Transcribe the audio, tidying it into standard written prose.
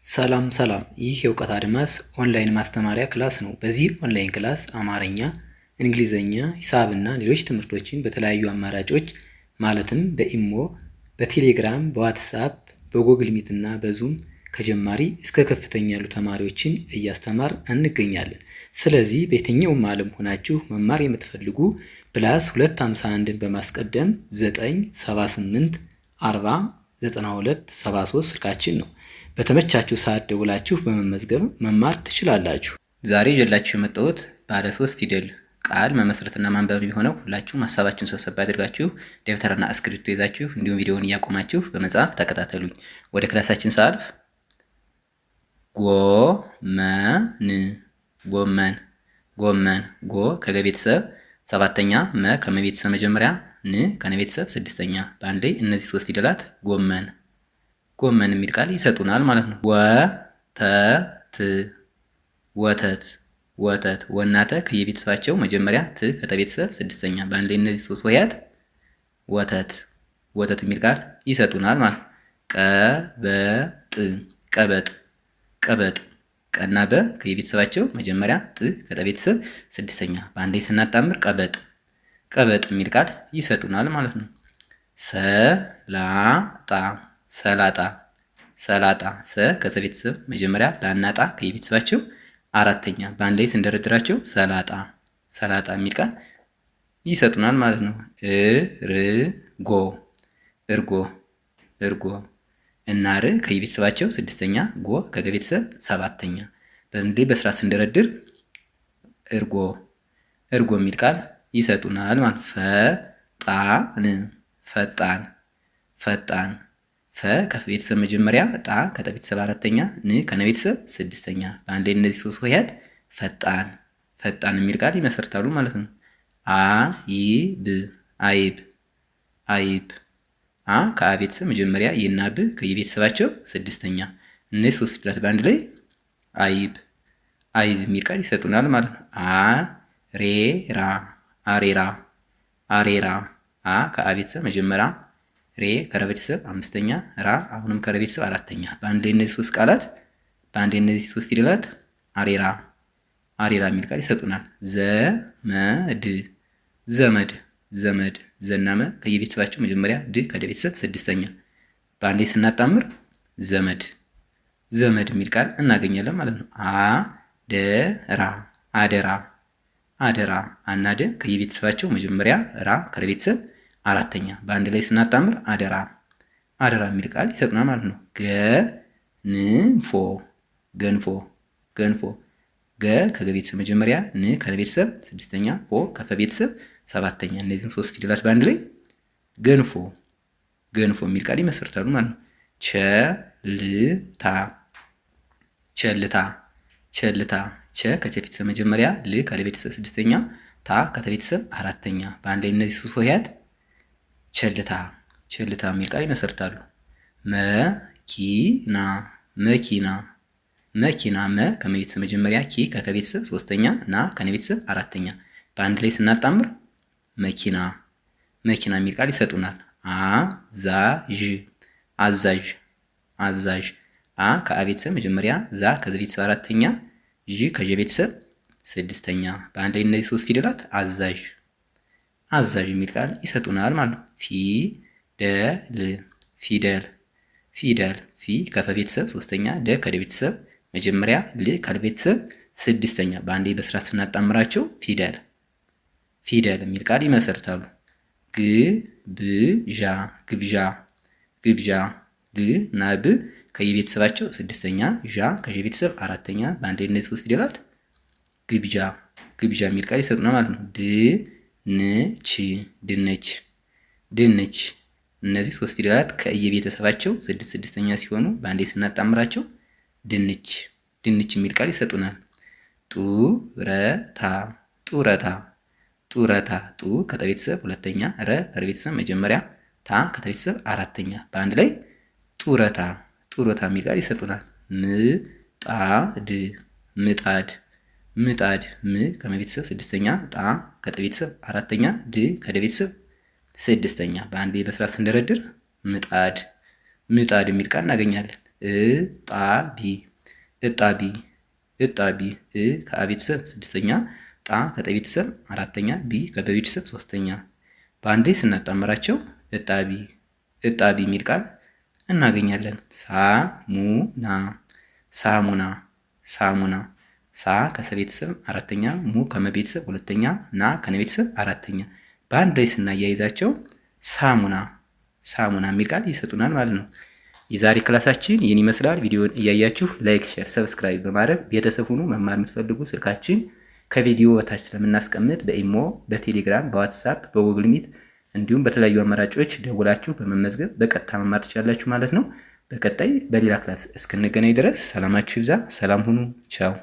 ሰላም ሰላም፣ ይህ የእውቀት አድማስ ኦንላይን ማስተማሪያ ክላስ ነው። በዚህ ኦንላይን ክላስ አማርኛ፣ እንግሊዘኛ፣ ሂሳብና ሌሎች ትምህርቶችን በተለያዩ አማራጮች ማለትም በኢሞ፣ በቴሌግራም፣ በዋትስአፕ፣ በጎግል ሚት እና በዙም ከጀማሪ እስከ ከፍተኛ ያሉ ተማሪዎችን እያስተማር እንገኛለን። ስለዚህ በየትኛውም ዓለም ሆናችሁ መማር የምትፈልጉ ፕላስ 251ን በማስቀደም 978 40 92 73 ስልካችን ነው። በተመቻችሁ ሰዓት ደውላችሁ በመመዝገብ መማር ትችላላችሁ። ዛሬ ይዤላችሁ የመጣሁት ባለ 3 ፊደል ቃል መመስረትና ማንበብ የሆነው ሁላችሁም ሀሳባችሁን ሰብሰብ አድርጋችሁ ደብተርና እስክሪብቶ ይዛችሁ እንዲሁም ቪዲዮውን እያቆማችሁ በመጻፍ ተከታተሉኝ። ወደ ክላሳችን ሳልፍ ጎመን ጎመን ጎ ከገ ቤተሰብ ሰባተኛ፣ መ ከመ ቤተሰብ መጀመሪያ፣ ን ከነ ቤተሰብ ስድስተኛ። በአንድ ላይ እነዚህ 3 ፊደላት ጎመን የሚል ቃል ይሰጡናል ማለት ነው። ወተት ወናተ ከየቤተሰባቸው መጀመሪያ፣ ት ከተቤተሰብ ስድስተኛ። በአንድ ላይ እነዚህ 3 ሆሄያት ወተት የሚል ቃል ይሰጡናል ማለት ነው። ቀበጥ ቀና በ ከየቤተሰባቸው መጀመሪያ፣ ጥ ከተቤተሰብ ስድስተኛ። በአንድ ላይ ስናጣምር ቀበጥ የሚል ቃል ይሰጡናል ማለት ነው። ሰላጣ ሰ ከሰ ቤተሰብ መጀመሪያ፣ ላናጣ ከየቤተሰባቸው አራተኛ። በአንድ ላይ ስንደረድራቸው ሰላጣ የሚል ቃል ይሰጡናል ማለት ነው። እርጎ እና ር ከየቤተሰባቸው ስድስተኛ፣ ጎ ከገ ቤተሰብ ሰባተኛ። በአንድ ላይ በስራ ስንደረድር እርጎ የሚል ቃል ይሰጡናል ማለት ነው። ፈጣን ፈ ከፈ ቤተሰብ መጀመሪያ፣ ጣ ከጠ ቤተሰብ አራተኛ፣ ን ከነ ቤተሰብ ስድስተኛ። በአንድ ላይ እነዚህ 3 ሆሄያት ፈጣን የሚል ቃል ይመሰርታሉ ማለት ነው። አይብ አ ከአ ቤተሰብ መጀመሪያ፣ የና ብ ከየቤተሰባቸው ስድስተኛ። እነዚህ 3 ፊደላት በአንድ ላይ አይብ የሚል ቃል ይሰጡናል ማለት ነው። አሬራ አ ከአ ቤተሰብ መጀመሪያ፣ ሬ ከረ ቤተሰብ አምስተኛ፣ ራ አሁንም ከረ ቤተሰብ አራተኛ። በአንድ ላይ እነዚህ 3 ቃላት በአንድ ላይ እነዚህ 3 ፊደላት አሬራ የሚል ቃል ይሰጡናል። ዘመድ ዘናመ ከየቤተሰባቸው መጀመሪያ፣ ድ ከደ ቤተሰብ ስድስተኛ። በአንድ ላይ ስናጣምር ዘመድ የሚል ቃል እናገኛለን ማለት ነው። አደራ አናደ ከየቤተሰባቸው መጀመሪያ፣ ራ ከረ ቤተሰብ አራተኛ። በአንድ ላይ ስናጣምር አደራ የሚል ቃል ይሰጡናል ማለት ነው። ገንፎ ገ ከገ ቤተሰብ መጀመሪያ፣ ን ከነ ቤተሰብ ስድስተኛ፣ ፎ ከፈ ቤተሰብ ሰባተኛ። እነዚህን 3 ፊደላት በአንድ ላይ ገንፎ የሚል ቃል ይመሰርታሉ ማለት ነው። ቸልታ ቸ ከቸ ቤተሰብ መጀመሪያ፣ ል ከለ ቤተሰብ ስድስተኛ፣ ታ ከተ ቤተሰብ አራተኛ። በአንድ ላይ እነዚህ 3 ሆሄያት ቸልታ የሚል ቃል ይመሰርታሉ። መኪና መ ከመ ቤተሰብ መጀመሪያ፣ ኪ ከከ ቤተሰብ ሶስተኛ፣ ና ከነ ቤተሰብ አራተኛ። በአንድ ላይ ስናጣምር መኪና የሚል ቃል ይሰጡናል። አዛዥ አ ከአ ቤተሰብ መጀመሪያ፣ ዛ ከዘ ቤተሰብ አራተኛ፣ ዥ ከዠ ቤተሰብ ስድስተኛ። በአንድ ላይ እነዚህ 3 ፊደላት አዛዥ የሚል ቃል ይሰጡናል ማለት ነው። ፊደል ፊ ከፈ ቤተሰብ ሶስተኛ፣ ደ ከደ ቤተሰብ መጀመሪያ፣ ል ከለ ቤተሰብ ስድስተኛ። በአንድ ላይ በስራ ስናጣምራቸው ፊደል የሚል ቃል ይመሰርታሉ። ግብዣ ግ እና ብ ከየቤተሰባቸው ስድስተኛ፣ ዣ ከዠ ቤተሰብ አራተኛ። በአንድ ላይ እነዚህ 3 ፊደላት ግብዣ የሚል ቃል ይሰጡናል ማለት ነው። ድንች እነዚህ 3 ፊደላት ከየቤተሰባቸው ስድስተኛ ሲሆኑ በአንድ ላይ ስናጣምራቸው ድንች የሚል ቃል ይሰጡናል። ጡረታ ጡ ከጠ ቤተሰብ ሁለተኛ፣ ረ ከረ ቤተሰብ መጀመሪያ፣ ታ ከተ ቤተሰብ አራተኛ። በአንድ ላይ ጡረታ የሚል ቃል ይሰጡናል። ምጣድ ም ከመ ቤተሰብ ስድስተኛ፣ ጣ ከጠ ቤተሰብ አራተኛ፣ ድ ከደ ቤተሰብ ስድስተኛ። በአንድ ላይ በስራ ስንደረድር ምጣድ የሚል ቃል እናገኛለን። እጣቢ እጣቢ እጣቢ ከአ ቤተሰብ ስድስተኛ፣ ጣ ከጠ ቤተሰብ አራተኛ፣ ቢ ከበ ቤተሰብ ሶስተኛ። በአንዴ ስናጣምራቸው እጣቢ እጣቢ የሚል ቃል እናገኛለን። ሳሙና ሳሙና ሳሙና። ሳ ከሰ ቤተሰብ አራተኛ፣ ሙ ከመ ቤተሰብ ሁለተኛ፣ ና ከነ ቤተሰብ አራተኛ። በአንድ ላይ ስናያይዛቸው ሳሙና ሳሙና የሚል ቃል ይሰጡናል ማለት ነው። የዛሬ ክላሳችን ይህን ይመስላል። ቪዲዮን እያያችሁ ላይክ፣ ሼር፣ ሰብስክራይብ በማድረግ ቤተሰብ ሁኑ። መማር የምትፈልጉ ስልካችን ከቪዲዮ በታች ስለምናስቀምጥ በኢሞ፣ በቴሌግራም፣ በዋትሳፕ፣ በጉግል ሚት እንዲሁም በተለያዩ አማራጮች ደውላችሁ በመመዝገብ በቀጥታ መማር ትችላላችሁ ማለት ነው። በቀጣይ በሌላ ክላስ እስክንገናኝ ድረስ ሰላማችሁ ይብዛ። ሰላም ሁኑ። ቻው